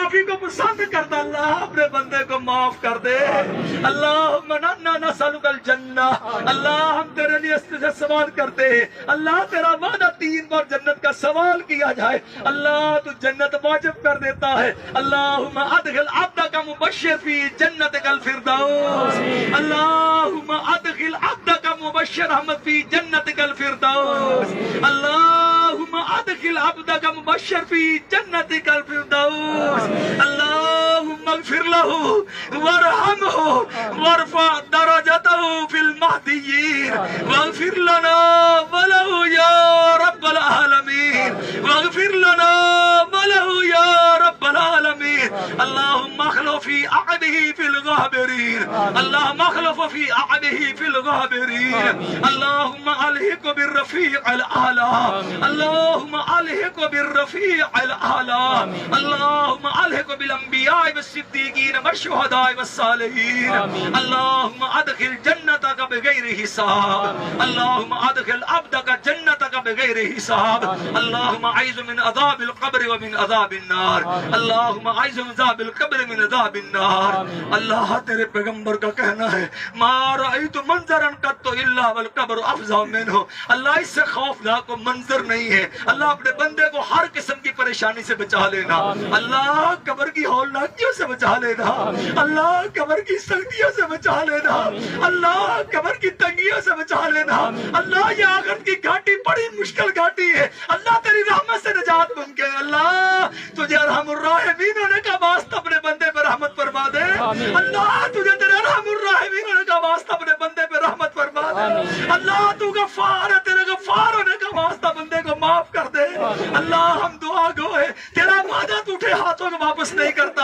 معافی کو پسند کرتا اللہ اپنے بندے کو معاف کر دے اللہم انا نسألک الجنہ اللہ ہم تیرے لیے اس سے سوال کرتے ہیں اللہ تیرا وعدہ 3 بار جنت کا سوال کیا جائے اللہ تو جنت واجب کر دیتا ہے اللہم ادخل عبدک مبشر فی جنتک الفردوس اللہم ادخل عبدک مبشر احمد فی جنتک الفردوس اللہم ادخل عبدک مبشر فی جنتک الفردوس اللہم اغفر له وارحمه وارفع درجته فی المہدیین واغفر لنا وله یا رب العالمین واغفر لنا وله یا رب العالمین اللہم اخلف فی عقبه فی الغابرین اللہم اخلف فی عقبه فی الغابرین اللہم الحق بالرفیع الاعلی اللہم الحق بالرفیع الاعلی اللہم الحق بالانبیاء والصدیقین والشہداء والصالحین اللہم ادخل جنتک بغیر حساب اللہم ادخل عبدک جنتک بغیر حساب اللہم اعذ من عذاب القبر ومن عذاب النار اللہم اعذ من عذاب القبر من عذاب النار اللہ تیرے پیغمبر کا کہنا ہے ما رأیت منظرا قط الا والقبر افظع منہ اللہ اس سے خوفناک منظر نہیں ہے اللہ اپنے بندے کو ہر قسم کی پریشانی سے بچا لینا اللہ قبر کی ہولناکیوں سے بچا لینا اللہ قبر کی سختیوں سے بچا لینا اللہ قبر کی تنگیوں سے بچا لینا اللہ یہ آخرت کی گھاٹی بڑی مشکل گھاٹی ہے اللہ تیری رحمت سے نجات ممکن ہے اللہ تجھے ارحم الراحمین ہونے کا واسطہ اپنے بندے پہ رحمت فرما دے اللہ تجھے تیرے ارحم الراحمین ہونے کا واسطہ اپنے بندے پہ رحمت فرما دے اللہ تو غفار ہے تیرے غفار ہونے کا واسطہ بندے کو معاف کر دے اللہ ہم دعا گو ہے تیرا وعدہ تو اٹھے ہاتھوں کو واپس نہیں کرتا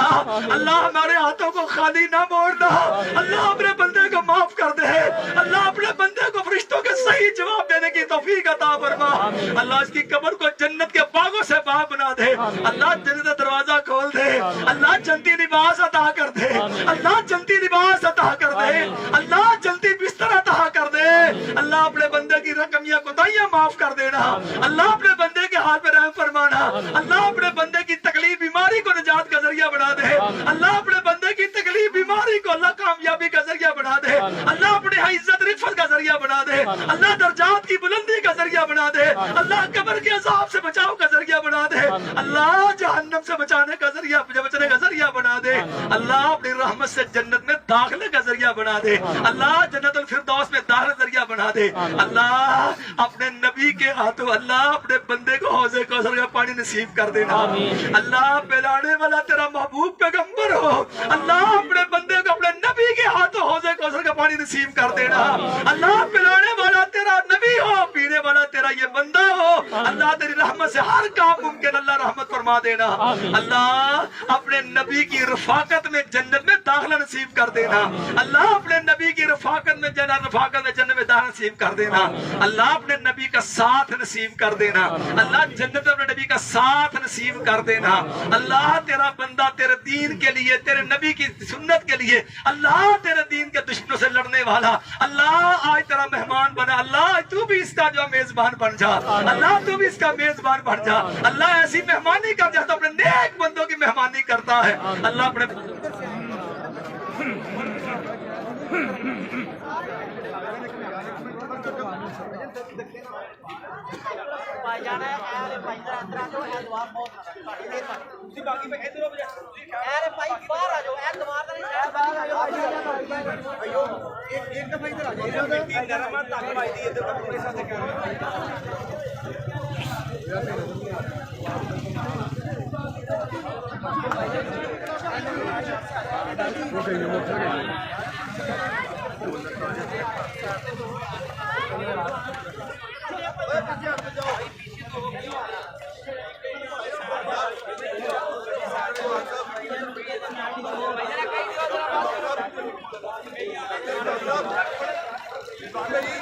اللہ ہمارے ہاتھوں کو خالی نہ موڑنا اللہ اپنے بندے کو معاف کر دے اللہ اپنے بندے کو فرشتوں کے صحیح جواب دینے کی توفیق عطا فرما اللہ اس کی قبر کو جنت کے باغوں سے باغ بنا دے اللہ جنت کا دروازہ کھول دے اللہ جنتی لباس عطا کر دے اللہ جنتی لباس عطا کر دے اللہ جنتی بستر عطا کر دے اللہ اپنے بندے کی رقمیہ کوتاہیاں معاف کر دینا اللہ اپنے بندے کے حال پہ رحم فرمانا اللہ اپنے بندے کی تکلیف بیماری کو نجات کا ذریعہ بنا دے اللہ اپنے بندے کی تکلیف بیماری کو اللہ کامیابی کا ذریعہ بنا دے اللہ اپنے عزت رفعت کا ذریعہ بنا دے اللہ درجات کی بلندی کا ذریعہ بنا دے اللہ قبر کے عذاب سے بچاؤ کا ذریعہ بنا دے اللہ جہنم سے بچانے کا ذریعہ بچنے کا ذریعہ بنا دے اللہ اپنی رحمت سے جنت میں داخلے کا ذریعہ بنا دے اللہ جنت الفردوس میں داخلے کا ذریعہ بنا دے اللہ اپنے نبی کے ہاتھوں اللہ اپنے بندے کو حوض کوثر کا پانی نصیب کر دینا اللہ پلانے والا تیرا محبوب پیغمبر ہو اللہ اپنے بندے کو اپنے نبی کے ہاتھوں حوض کوثر کا پانی نصیب کر دینا اللہ پلانے والا تیرا نبی ہو پینے والا تیرا یہ بندہ ہو اللہ تیری رحمت سے ہر کام ممکن اللہ رحمت فرما دینا اللہ اپنے نبی کی رفاقت میں جنت میں داخلہ نصیب کر دینا اللہ اپنے نبی کی رفاقت میں جنت میں داخلہ نصیب کر دینا اللہ اپنے نبی کا ساتھ نصیب کر دینا اللہ جنت اپنے نبی کا ساتھ نصیب کر دینا اللہ تیرا بندہ تیرے دین کے لیے تیرے نبی کی سنت کے لیے اللہ تیرے دین کے دشمنوں سے لڑنے والا اللہ آج تیرا مہمان بنا اللہ تو بھی اس کا جو میزبان بن جا اللہ تو بھی اس کا میزبان بن جا اللہ ایسی مہمانی کر جاتا اپنے نیک بندوں کی مہمانی کرتا ہے اللہ اپنے Vale.